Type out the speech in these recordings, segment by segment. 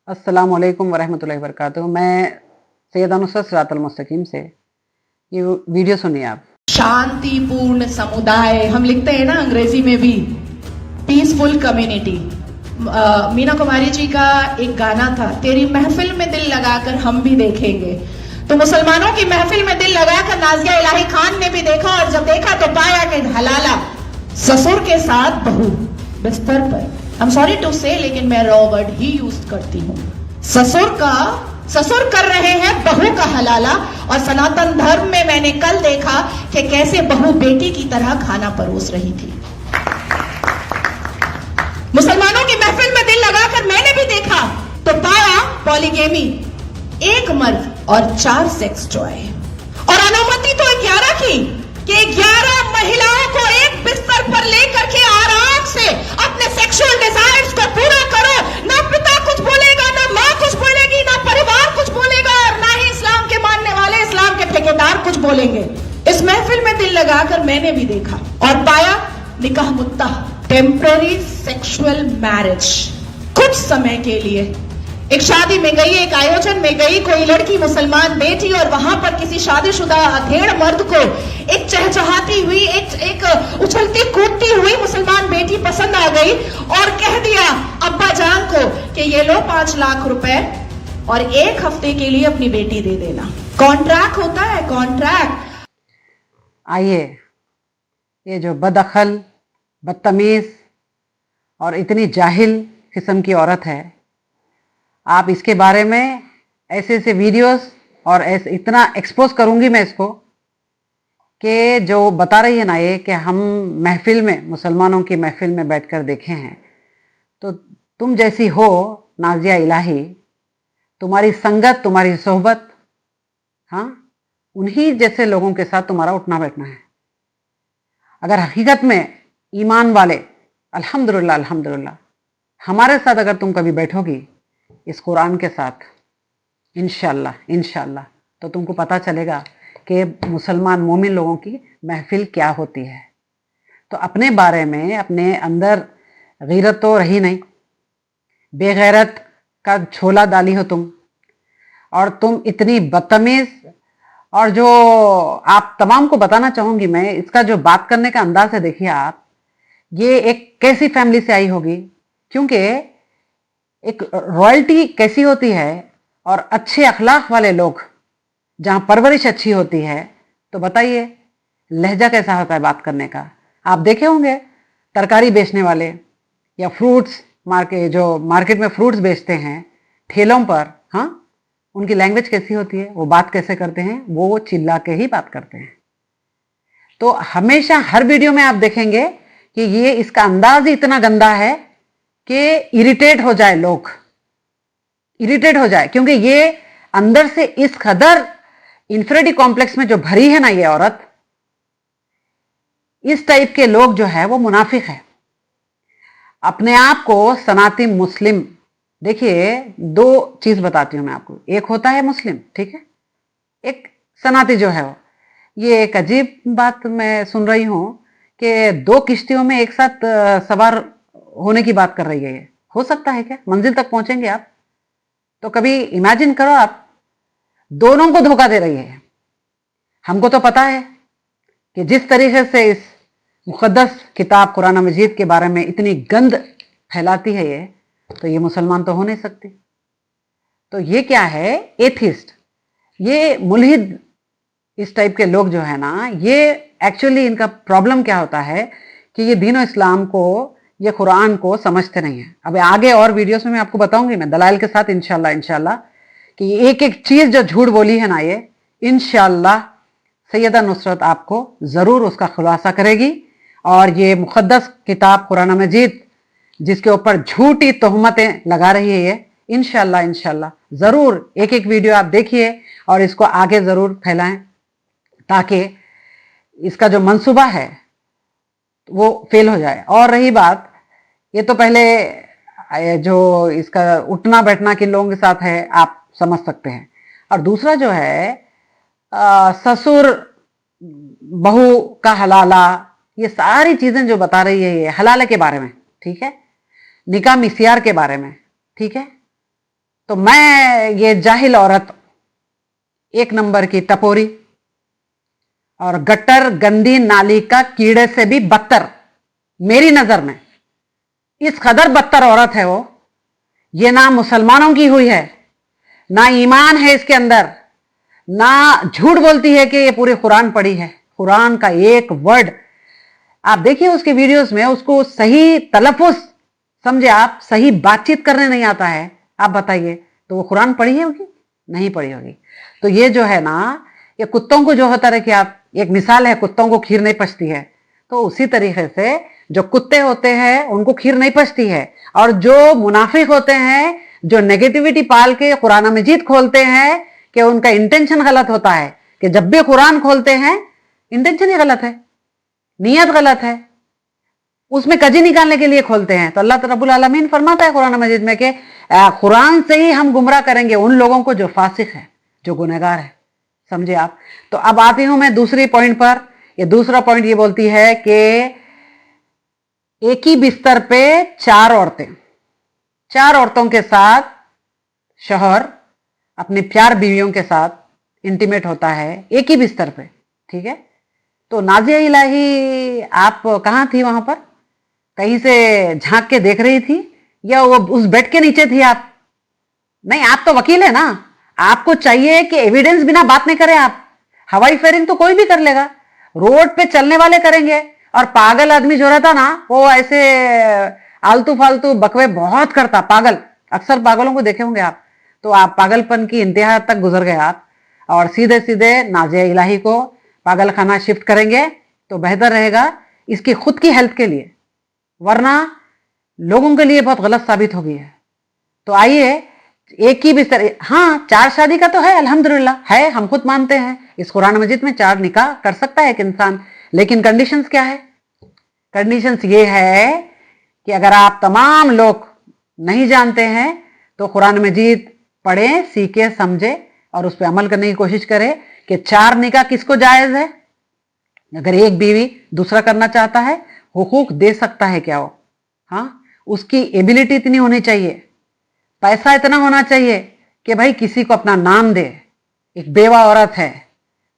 अस्सलाम वालेकुम वरहमतुल्लाहि वबरकातुहू। मैं सैयदा नुसरत सिरातुल मुस्तकीम से ये वीडियो सुनिए आप। शांतिपूर्ण समुदाय हम लिखते हैं ना अंग्रेजी में भी, पीसफुल कम्युनिटी। मीना कुमारी जी का एक गाना था, तेरी महफिल में दिल लगाकर हम भी देखेंगे। तो मुसलमानों की महफिल में दिल लगाकर नाजिया इलाही खान ने भी देखा, और जब देखा तो पाया कि हलाला ससुर के साथ बहू बिस्तर पर। आई एम सॉरी टू से, लेकिन मैं रॉ वर्ड ही यूज करती हूँ। ससुर कर रहे हैं बहू का हलाला। और सनातन धर्म में मैंने कल देखा कि कैसे बहू बेटी की तरह खाना परोस रही थी। मुसलमानों की महफिल में दिल लगाकर मैंने भी देखा तो पाया पॉलीगेमी, एक मर्द और 4 सेक्स टॉय। और अनुमति तो 11 की, कि 11 महिलाओं को एक बिस्तर पर लेकर के आराम से अपने सेक्सुअल डिजायर्स को पूरा करो। ना पिता कुछ बोलेगा, ना माँ कुछ बोलेगी, ना परिवार कुछ बोलेगा, और ना ही इस्लाम के मानने वाले, इस्लाम के ठेकेदार कुछ बोलेंगे। इस महफिल में दिल लगाकर मैंने भी देखा और पाया निकाह मुत्ता, टेम्पररी सेक्सुअल मैरिज, कुछ समय के लिए। एक शादी में गई, एक आयोजन में गई कोई लड़की मुसलमान बेटी, और वहां पर किसी शादीशुदा अधेड़ मर्द को एक चहचहाती हुई, एक उछलती कूदती हुई मुसलमान बेटी पसंद आ गई, और कह दिया अब्बा जान को कि ये लो 5 लाख रुपए और 1 हफ्ते के लिए अपनी बेटी दे देना। कॉन्ट्रैक्ट होता है, कॉन्ट्रैक्ट। आइए, ये जो बदअक्ल, बदतमीज और इतनी जाहिल किस्म की औरत है, आप इसके बारे में ऐसे ऐसे वीडियोस और ऐसे इतना एक्सपोज करूंगी मैं इसको, कि जो बता रही है ना ये कि हम महफिल में, मुसलमानों की महफिल में बैठकर देखे हैं। तो तुम जैसी हो नाजिया इलाही, तुम्हारी संगत, तुम्हारी सोहबत, हाँ, उन्हीं जैसे लोगों के साथ तुम्हारा उठना बैठना है। अगर हकीकत में ईमान वाले, अल्हम्दुलिल्लाह अल्हम्दुलिल्लाह, हमारे साथ अगर तुम कभी बैठोगी इस कुरान के साथ, इंशाअल्लाह इंशाअल्लाह, तो तुमको पता चलेगा कि मुसलमान मोमिन लोगों की महफिल क्या होती है। तो अपने बारे में, अपने अंदर गैरत तो रही नहीं, बेगैरत का छोला डाली हो तुम, और तुम इतनी बदतमीज। और जो आप तमाम को बताना चाहूंगी मैं, इसका जो बात करने का अंदाज है, देखिए आप, ये एक कैसी फैमिली से आई होगी। क्योंकि एक रॉयल्टी कैसी होती है और अच्छे अखलाक वाले लोग, जहाँ परवरिश अच्छी होती है, तो बताइए लहजा कैसा होता है बात करने का। आप देखे होंगे तरकारी बेचने वाले या फ्रूट्स मार्केट में फ्रूट्स बेचते हैं ठेलों पर, हाँ, उनकी लैंग्वेज कैसी होती है, वो बात कैसे करते हैं, वो चिल्ला के ही बात करते हैं। तो हमेशा हर वीडियो में आप देखेंगे कि ये इसका अंदाज ही इतना गंदा है कि इरिटेट हो जाए लोग, इरिटेट हो जाए। क्योंकि ये अंदर से इस कदर इंफिनिटी कॉम्प्लेक्स में जो भरी है ना ये औरत, इस टाइप के लोग जो है वो मुनाफिक है। अपने आप को सनातनी मुस्लिम, देखिए 2 चीज बताती हूं मैं आपको। एक होता है मुस्लिम, ठीक है, एक सनाती जो है वो। ये एक अजीब बात मैं सुन रही हूं कि 2 किश्तियों में एक साथ सवार होने की बात कर रही है। ये हो सकता है क्या? मंजिल तक पहुंचेंगे आप? तो कभी इमेजिन करो, आप दोनों को धोखा दे रही है। हमको तो पता है कि जिस तरीके से इस मुकद्दस किताब कुरान मजीद के बारे में इतनी गंद फैलाती है ये, तो ये मुसलमान तो हो नहीं सकती। तो ये क्या है? एथिस्ट, ये मुल्हिद, इस टाइप के लोग जो है ना, ये एक्चुअली इनका प्रॉब्लम क्या होता है कि ये दीन और इस्लाम को, ये कुरान को समझते नहीं है। अब आगे और वीडियोस में मैं आपको बताऊंगी, मैं दलाइल के साथ इंशाल्लाह इंशाल्लाह, कि एक एक चीज जो झूठ बोली है ना ये, इंशाल्लाह सैयदा नुसरत आपको जरूर उसका खुलासा करेगी। और ये मुकद्दस किताब कुरान मजीद जिसके ऊपर झूठी तोहमतें लगा रही है ये, इंशाल्लाह इंशाल्लाह जरूर एक एक वीडियो आप देखिए और इसको आगे जरूर फैलाएं, ताकि इसका जो मंसूबा है वो फेल हो जाए। और रही बात, ये तो पहले जो इसका उठना बैठना किन लोगों के साथ है आप समझ सकते हैं। और दूसरा जो है ससुर बहू का हलाला, ये सारी चीजें जो बता रही है ये हलाला के बारे में, ठीक है, निकाह मिसियार के बारे में, ठीक है। तो मैं ये जाहिल औरत, एक नंबर की टपोरी और गटर गंदी नाली का कीड़े से भी बदतर, मेरी नजर में इस कदर बदतर औरत है वो। ये ना मुसलमानों की हुई है, ना ईमान है इसके अंदर, ना झूठ बोलती है कि ये पूरी कुरान पढ़ी है। कुरान का एक वर्ड आप देखिए उसके वीडियोस में, उसको सही तलफ़ुज़ समझे आप, सही बातचीत करने नहीं आता है। आप बताइए, तो वो कुरान पढ़ी होगी? नहीं पढ़ी होगी। तो ये जो है ना, ये कुत्तों को जो होता है कि आप, एक मिसाल है, कुत्तों को खीर नहीं पचती है, तो उसी तरीके से जो कुत्ते होते हैं उनको खीर नहीं पचती है। और जो मुनाफिक होते हैं, जो नेगेटिविटी पाल के कुरान मजीद खोलते हैं, कि उनका इंटेंशन गलत होता है, कि जब भी कुरान खोलते हैं इंटेंशन ही गलत है, नीयत गलत है, उसमें कजी निकालने के लिए खोलते हैं। तो अल्लाह रब्बुल आलमीन फरमाता है कुरान मजीद में कि कुरान से ही हम गुमराह करेंगे उन लोगों को जो फासिक है, जो गुनहगार है। समझे आप? तो अब आती हूं मैं दूसरी पॉइंट पर। ये दूसरा पॉइंट ये बोलती है कि एक ही बिस्तर पे चार औरतों के साथ शौहर अपनी प्यार बीवियों के साथ इंटीमेट होता है, एक ही बिस्तर पे। ठीक है, तो नाजिया इलाही आप कहाँ थी? वहां पर कहीं से झांक के देख रही थी, या वो उस बेड के नीचे थी आप? नहीं, आप तो वकील है ना, आपको चाहिए कि एविडेंस बिना बात नहीं करें आप। हवाई फेयरिंग तो कोई भी कर लेगा, रोड पे चलने वाले करेंगे। और पागल आदमी जो रहता ना, वो ऐसे आलतू फालतू बकवे बहुत करता, पागल। अक्सर पागलों को देखे होंगे आप। तो आप पागलपन की इंतहा तक गुजर गए आप, और सीधे सीधे नाजिया इलाही को पागल खाना शिफ्ट करेंगे तो बेहतर रहेगा इसकी खुद की हेल्थ के लिए, वरना लोगों के लिए बहुत गलत साबित होगी है। तो आइए, एक ही बिस्तर, हाँ 4 शादी का तो है, अल्हम्दुलिल्लाह है, हम खुद मानते हैं इस कुरान मजीद में 4 निकाह कर सकता है एक इंसान। लेकिन कंडीशंस क्या है? कंडीशंस ये है कि अगर आप तमाम लोग नहीं जानते हैं तो कुरान मजीद पढ़ें, सीखे, समझे और उस पर अमल करने की कोशिश करें कि 4 निकाह किसको जायज है। अगर एक बीवी दूसरा करना चाहता है, हुकूक दे सकता है क्या वो? हाँ, उसकी एबिलिटी इतनी होनी चाहिए, पैसा इतना होना चाहिए कि भाई किसी को अपना नाम दे, एक बेवा औरत है।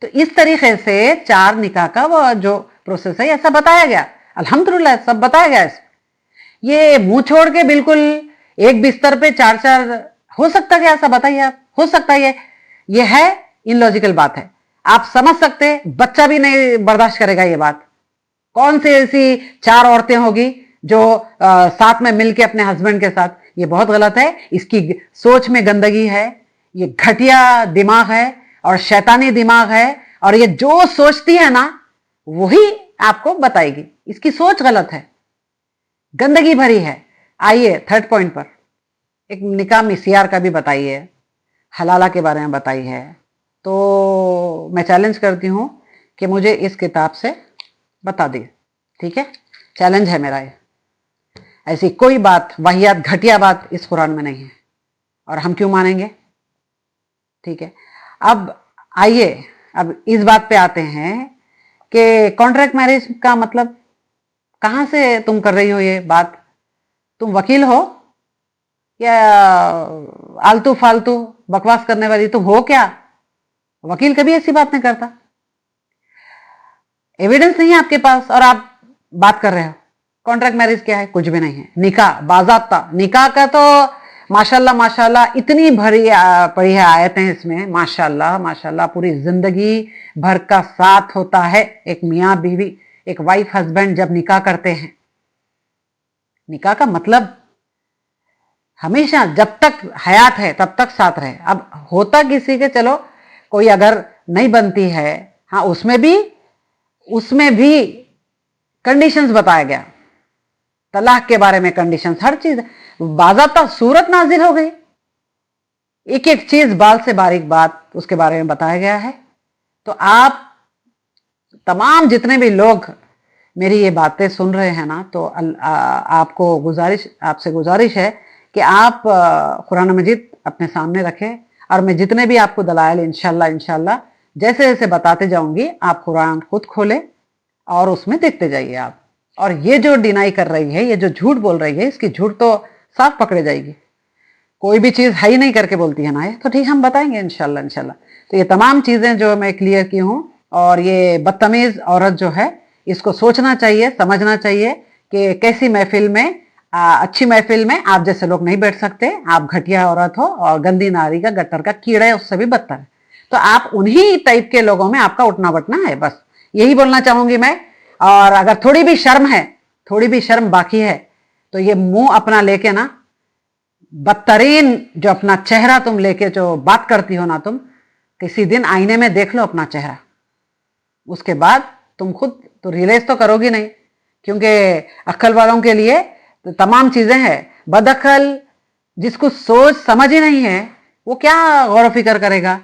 तो इस तरीके से 4 निकाह का वो जो प्रोसेस है, ऐसा बताया गया, अल्हम्दुलिल्लाह सब बताया गया। ये मुंह छोड़ के बिल्कुल एक बिस्तर पे 4 हो सकता है? ऐसा बताइए आप, हो सकता है? ये है इनलॉजिकल बात है, आप समझ सकते, बच्चा भी नहीं बर्दाश्त करेगा ये बात। कौन सी ऐसी 4 औरतें होगी जो साथ में मिलके अपने हस्बैंड के साथ? ये बहुत गलत है, इसकी सोच में गंदगी है, ये घटिया दिमाग है और शैतानी दिमाग है, और ये जो सोचती है ना वही आपको बताएगी। इसकी सोच गलत है, गंदगी भरी है। आइए थर्ड पॉइंट पर, एक निकाह मिसियार का भी बताइए, हलाला के बारे में बताई है। तो मैं चैलेंज करती हूं कि मुझे इस किताब से बता दी। ठीक है, चैलेंज है मेरा ये। ऐसी कोई बात, वाहियात, घटिया बात इस कुरान में नहीं है, और हम क्यों मानेंगे? ठीक है, अब आइए, अब इस बात पे आते हैं कि कॉन्ट्रैक्ट मैरिज का मतलब कहां से तुम कर रही हो ये बात? तुम वकील हो या आलतू फालतू बकवास करने वाली तुम हो क्या? वकील कभी ऐसी बात नहीं करता। एविडेंस नहीं है आपके पास और आप बात कर रहे हो। कॉन्ट्रैक्ट मैरिज क्या है? कुछ भी नहीं है। निकाह बाज़ाब्ता, निकाह का तो माशाल्लाह माशाल्लाह इतनी भरी पड़ी है आयतें इसमें, माशाल्लाह माशाल्लाह, पूरी जिंदगी भर का साथ होता है। एक मियाँ बीवी, एक वाइफ हस्बैंड जब निकाह करते हैं, निकाह का मतलब हमेशा जब तक हयात है तब तक साथ रहे। अब होता किसी के, चलो कोई अगर नहीं बनती है, हाँ उसमें भी कंडीशंस बताया गया, तलाक के बारे में कंडीशंस, हर चीज बाज़ाब्ता सूरत नाजिल हो गई, एक एक चीज बाल से बारीक बात उसके बारे में बताया गया है। तो आप तमाम जितने भी लोग मेरी ये बातें सुन रहे हैं ना, तो आपसे गुजारिश है कि आप कुरान मजीद अपने सामने रखें, और मैं जितने भी आपको दलाइल इंशाल्लाह जैसे जैसे बताते जाऊंगी, आप कुरान खुद खोलें और उसमें देखते जाइए आप। और ये जो डिनाई कर रही है, ये जो झूठ बोल रही है, इसकी झूठ तो साफ पकड़े जाएगी। कोई भी चीज़ है ही नहीं करके बोलती है ना ये, तो ठीक हम बताएंगे इंशाल्लाह इंशाल्लाह। तो ये तमाम चीज़ें जो मैं क्लियर की हूँ, और ये बदतमीज़ औरत जो है इसको सोचना चाहिए, समझना चाहिए कि कैसी महफिल में, अच्छी महफिल में आप जैसे लोग नहीं बैठ सकते। आप घटिया औरत हो और गंदी नारी का, गट्टर का कीड़ा है, उससे भी बदतर है। तो आप उन्हीं टाइप के लोगों में आपका उठना बैठना है, बस यही बोलना चाहूंगी मैं। और अगर थोड़ी भी शर्म है, थोड़ी भी शर्म बाकी है, तो ये मुंह अपना लेके ना, बदतरीन जो अपना चेहरा तुम लेके जो बात करती हो ना, तुम किसी दिन आईने में देख लो अपना चेहरा, उसके बाद तुम खुद तो रियलाइज तो करोगी नहीं, क्योंकि अक्ल वालों के लिए तो तमाम चीजें हैं। बदअक्ल जिसको सोच समझ ही नहीं है, वो क्या गौर फिक्र करेगा।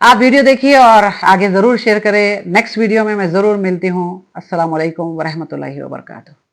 आप वीडियो देखिए और आगे जरूर शेयर करें। नेक्स्ट वीडियो में मैं जरूर मिलती हूँ। अस्सलाम वालेकुम वरहमतुल्लाहि वबरकातुहू।